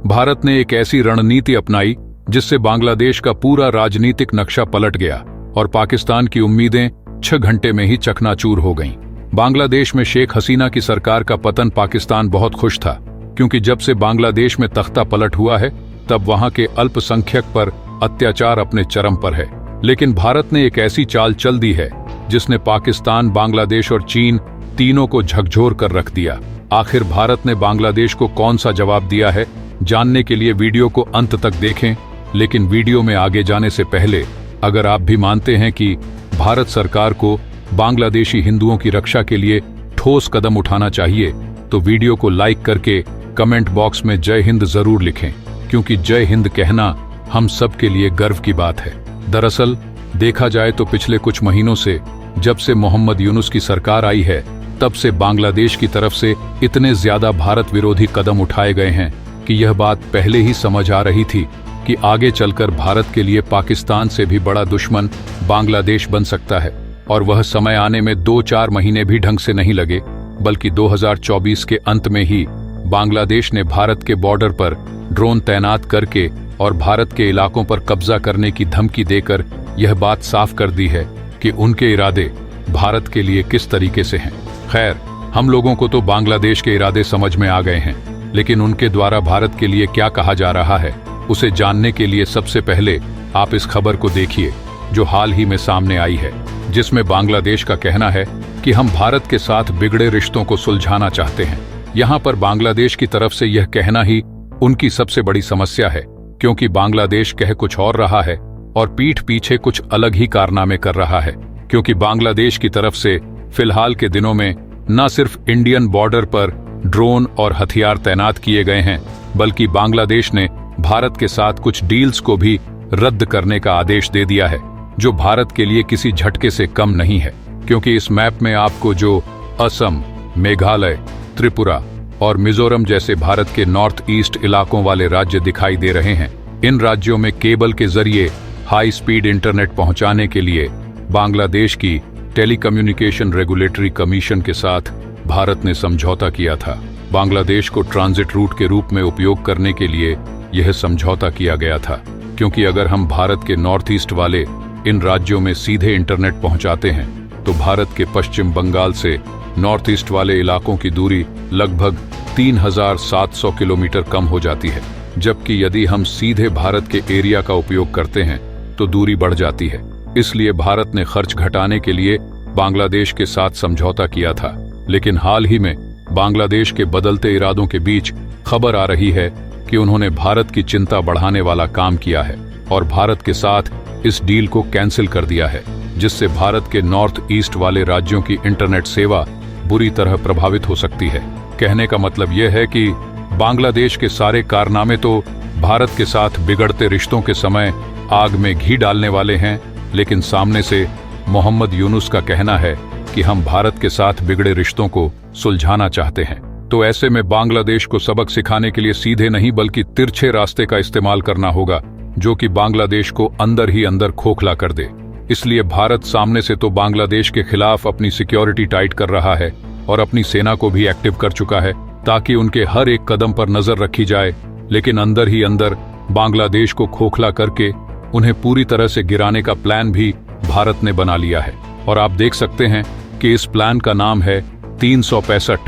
भारत ने एक ऐसी रणनीति अपनाई जिससे बांग्लादेश का पूरा राजनीतिक नक्शा पलट गया और पाकिस्तान की उम्मीदें 6 घंटे में ही चकनाचूर हो गईं। बांग्लादेश में शेख हसीना की सरकार का पतन पाकिस्तान बहुत खुश था, क्योंकि जब से बांग्लादेश में तख्ता पलट हुआ है तब वहां के अल्पसंख्यक पर अत्याचार अपने चरम पर है। लेकिन भारत ने एक ऐसी चाल चल दी है जिसने पाकिस्तान, बांग्लादेश और चीन तीनों को झकझोर कर रख दिया। आखिर भारत ने बांग्लादेश को कौन सा जवाब दिया है, जानने के लिए वीडियो को अंत तक देखें। लेकिन वीडियो में आगे जाने से पहले अगर आप भी मानते हैं कि भारत सरकार को बांग्लादेशी हिंदुओं की रक्षा के लिए ठोस कदम उठाना चाहिए, तो वीडियो को लाइक करके कमेंट बॉक्स में जय हिंद जरूर लिखें, क्योंकि जय हिंद कहना हम सब के लिए गर्व की बात है। दरअसल देखा जाए तो पिछले कुछ महीनों से, जब से मोहम्मद यूनुस की सरकार आई है, तब से बांग्लादेश की तरफ से इतने ज्यादा भारत विरोधी कदम उठाए गए हैं कि यह बात पहले ही समझ आ रही थी कि आगे चलकर भारत के लिए पाकिस्तान से भी बड़ा दुश्मन बांग्लादेश बन सकता है। और वह समय आने में 2-4 महीने भी ढंग से नहीं लगे, बल्कि 2024 के अंत में ही बांग्लादेश ने भारत के बॉर्डर पर ड्रोन तैनात करके और भारत के इलाकों पर कब्जा करने की धमकी देकर यह बात साफ कर दी है कि उनके इरादे भारत के लिए किस तरीके से हैं। खैर, हम लोगों को तो बांग्लादेश के इरादे समझ में आ गए हैं, लेकिन उनके द्वारा भारत के लिए क्या कहा जा रहा है उसे जानने के लिए सबसे पहले आप इस खबर को देखिए जो हाल ही में सामने आई है, जिसमें बांग्लादेश का कहना है कि हम भारत के साथ बिगड़े रिश्तों को सुलझाना चाहते हैं। यहाँ पर बांग्लादेश की तरफ से यह कहना ही उनकी सबसे बड़ी समस्या है, क्योंकि बांग्लादेश कह कुछ और रहा है और पीठ पीछे कुछ अलग ही कारनामे कर रहा है। क्योंकि बांग्लादेश की तरफ से फिलहाल के दिनों में न सिर्फ इंडियन बॉर्डर पर ड्रोन और हथियार तैनात किए गए हैं, बल्कि बांग्लादेश ने भारत के साथ कुछ डील्स को भी रद्द करने का आदेश दे दिया है, जो भारत के लिए किसी झटके से कम नहीं है। क्योंकि इस मैप में आपको जो असम, मेघालय, त्रिपुरा और मिजोरम जैसे भारत के नॉर्थ ईस्ट इलाकों वाले राज्य दिखाई दे रहे हैं, इन राज्यों में केबल के जरिए हाई स्पीड इंटरनेट पहुंचाने के लिए बांग्लादेश की टेलीकम्युनिकेशन रेगुलेटरी कमीशन के साथ भारत ने समझौता किया था। बांग्लादेश को ट्रांजिट रूट के रूप में उपयोग करने के लिए यह समझौता किया गया था, क्योंकि अगर हम भारत के नॉर्थ ईस्ट वाले इन राज्यों में सीधे इंटरनेट पहुंचाते हैं तो भारत के पश्चिम बंगाल से नॉर्थ ईस्ट वाले इलाकों की दूरी लगभग 3700 किलोमीटर कम हो जाती है, जबकि यदि हम सीधे भारत के एरिया का उपयोग करते हैं तो दूरी बढ़ जाती है। इसलिए भारत ने खर्च घटाने के लिए बांग्लादेश के साथ समझौता किया था। लेकिन हाल ही में बांग्लादेश के बदलते इरादों के बीच खबर आ रही है कि उन्होंने भारत की चिंता बढ़ाने वाला काम किया है और भारत के साथ इस डील को कैंसिल कर दिया है, जिससे भारत के नॉर्थ ईस्ट वाले राज्यों की इंटरनेट सेवा बुरी तरह प्रभावित हो सकती है। कहने का मतलब यह है कि बांग्लादेश के सारे कारनामे तो भारत के साथ बिगड़ते रिश्तों के समय आग में घी डालने वाले हैं, लेकिन सामने से मोहम्मद यूनुस का कहना है कि हम भारत के साथ बिगड़े रिश्तों को सुलझाना चाहते हैं। तो ऐसे में बांग्लादेश को सबक सिखाने के लिए सीधे नहीं बल्कि तिरछे रास्ते का इस्तेमाल करना होगा, जो कि बांग्लादेश को अंदर ही अंदर खोखला कर दे। इसलिए भारत सामने से तो बांग्लादेश के खिलाफ अपनी सिक्योरिटी टाइट कर रहा है और अपनी सेना को भी एक्टिव कर चुका है, ताकि उनके हर एक कदम पर नजर रखी जाए, लेकिन अंदर ही अंदर बांग्लादेश को खोखला करके उन्हें पूरी तरह से गिराने का प्लान भी भारत ने बना लिया है। और आप देख सकते हैं कि इस प्लान का नाम है 365,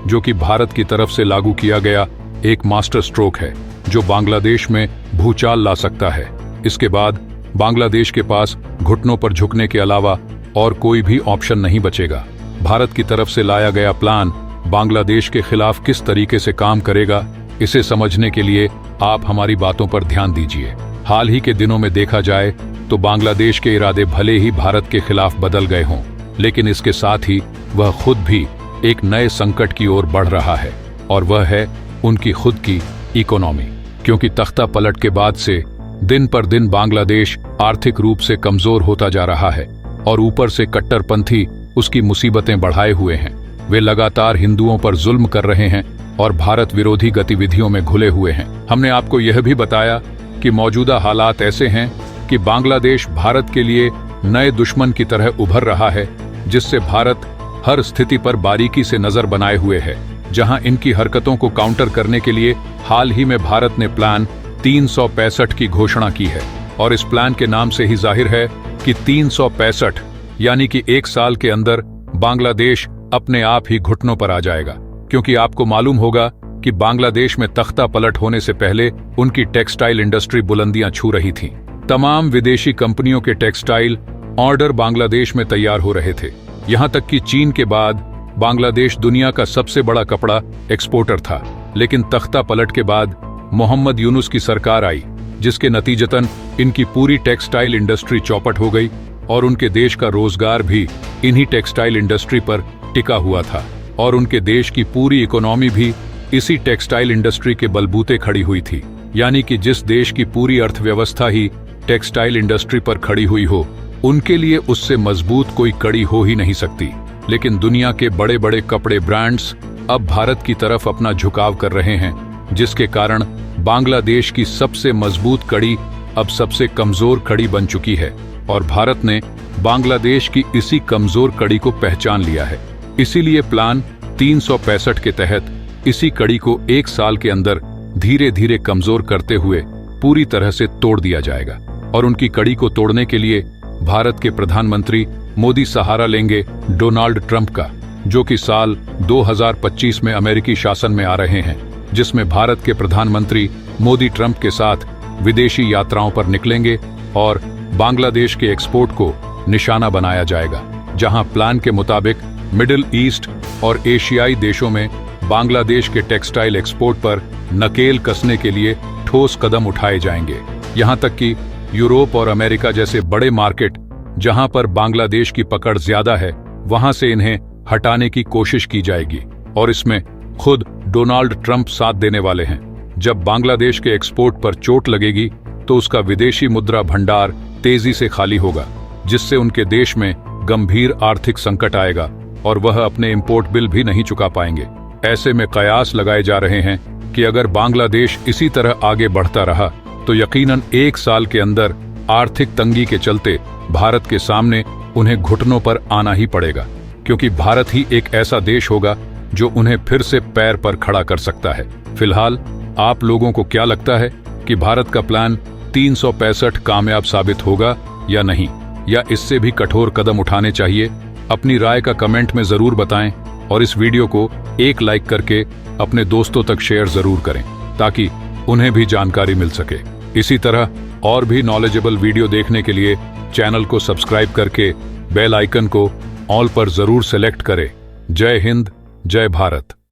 जो कि भारत की तरफ से लागू किया गया एक मास्टर स्ट्रोक है, जो बांग्लादेश में भूचाल ला सकता है। इसके बाद बांग्लादेश के पास घुटनों पर झुकने के अलावा और कोई भी ऑप्शन नहीं बचेगा। भारत की तरफ से लाया गया प्लान बांग्लादेश के खिलाफ किस तरीके से काम करेगा, इसे समझने के लिए आप हमारी बातों पर ध्यान दीजिए। हाल ही के दिनों में देखा जाए तो बांग्लादेश के इरादे भले ही भारत के खिलाफ बदल गए हों, लेकिन इसके साथ ही वह खुद भी एक नए संकट की ओर बढ़ रहा है, और वह है उनकी खुद की इकोनॉमी। क्योंकि तख्ता पलट के बाद से दिन पर दिन बांग्लादेश आर्थिक रूप से कमजोर होता जा रहा है, और ऊपर से कट्टरपंथी उसकी मुसीबतें बढ़ाए हुए हैं। वे लगातार हिंदुओं पर जुल्म कर रहे हैं और भारत विरोधी गतिविधियों में घुले हुए हैं। हमने आपको यह भी बताया कि मौजूदा हालात ऐसे हैं कि बांग्लादेश भारत के लिए नए दुश्मन की तरह उभर रहा है, जिससे भारत हर स्थिति पर बारीकी से नजर बनाए हुए है। जहां इनकी हरकतों को काउंटर करने के लिए हाल ही में भारत ने प्लान 365 की घोषणा की है। और इस प्लान के नाम से ही जाहिर है कि 365 यानी कि एक साल के अंदर बांग्लादेश अपने आप ही घुटनों पर आ जाएगा। क्योंकि आपको मालूम होगा कि बांग्लादेश में तख्ता पलट होने से पहले उनकी टेक्सटाइल इंडस्ट्री बुलंदियां छू रही थी। तमाम विदेशी कंपनियों के टेक्सटाइल ऑर्डर बांग्लादेश में तैयार हो रहे थे। यहां तक कि चीन के बाद बांग्लादेश दुनिया का सबसे बड़ा कपड़ा एक्सपोर्टर था। लेकिन तख्ता पलट के बाद मोहम्मद यूनुस की सरकार आई, जिसके नतीजतन इनकी पूरी टेक्सटाइल इंडस्ट्री चौपट हो गई और उनके देश का रोजगार भी इन्हीं टेक्सटाइल इंडस्ट्री पर टिका हुआ था। और उनके देश की पूरी इकोनॉमी भी इसी टेक्सटाइल इंडस्ट्री के बलबूते खड़ी हुई थी। यानी कि जिस देश की पूरी अर्थव्यवस्था ही टेक्सटाइल इंडस्ट्री पर खड़ी हुई हो, उनके लिए उससे मजबूत कोई कड़ी हो ही नहीं सकती। लेकिन दुनिया के बड़े बड़े कपड़े ब्रांड्स अब भारत की तरफ अपना झुकाव कर रहे हैं, जिसके कारण बांग्लादेश की सबसे मजबूत कड़ी अब सबसे कमजोर कड़ी बन चुकी है। और भारत ने बांग्लादेश की इसी कमजोर कड़ी को पहचान लिया है। इसीलिए प्लान 365 के तहत इसी कड़ी को एक साल के अंदर धीरे धीरे कमजोर करते हुए पूरी तरह से तोड़ दिया जाएगा। और उनकी कड़ी को तोड़ने के लिए भारत के प्रधानमंत्री मोदी सहारा लेंगे डोनाल्ड ट्रंप का, जो कि साल 2025 में अमेरिकी शासन में आ रहे हैं, जिसमें भारत के प्रधानमंत्री मोदी ट्रंप के साथ विदेशी यात्राओं पर निकलेंगे और बांग्लादेश के एक्सपोर्ट को निशाना बनाया जाएगा। जहां प्लान के मुताबिक मिडिल ईस्ट और एशियाई देशों में बांग्लादेश के टेक्सटाइल एक्सपोर्ट पर नकेल कसने के लिए ठोस कदम उठाए जाएंगे। यहां तक कि यूरोप और अमेरिका जैसे बड़े मार्केट जहां पर बांग्लादेश की पकड़ ज्यादा है, वहां से इन्हें हटाने की कोशिश की जाएगी। और इसमें खुद डोनाल्ड ट्रंप साथ देने वाले हैं। जब बांग्लादेश के एक्सपोर्ट पर चोट लगेगी तो उसका विदेशी मुद्रा भंडार तेजी से खाली होगा, जिससे उनके देश में गंभीर आर्थिक संकट आएगा और वह अपने इंपोर्ट बिल भी नहीं चुका पाएंगे। ऐसे में कयास लगाए जा रहे हैं कि अगर बांग्लादेश इसी तरह आगे बढ़ता रहा तो यकीनन एक साल के अंदर आर्थिक तंगी के चलते भारत के सामने उन्हें घुटनों पर आना ही पड़ेगा। क्योंकि भारत ही एक ऐसा देश होगा जो उन्हें फिर से पैर पर खड़ा कर सकता है। फिलहाल आप लोगों को क्या लगता है कि भारत का प्लान 365 कामयाब साबित होगा या नहीं, या इससे भी कठोर कदम उठाने चाहिए? अपनी राय का कमेंट में जरूर बताएं और इस वीडियो को एक लाइक करके अपने दोस्तों तक शेयर जरूर करें, ताकि उन्हें भी जानकारी मिल सके। इसी तरह और भी नॉलेजेबल वीडियो देखने के लिए चैनल को सब्सक्राइब करके बेल आइकन को ऑल पर जरूर सेलेक्ट करें। जय हिंद, जय भारत।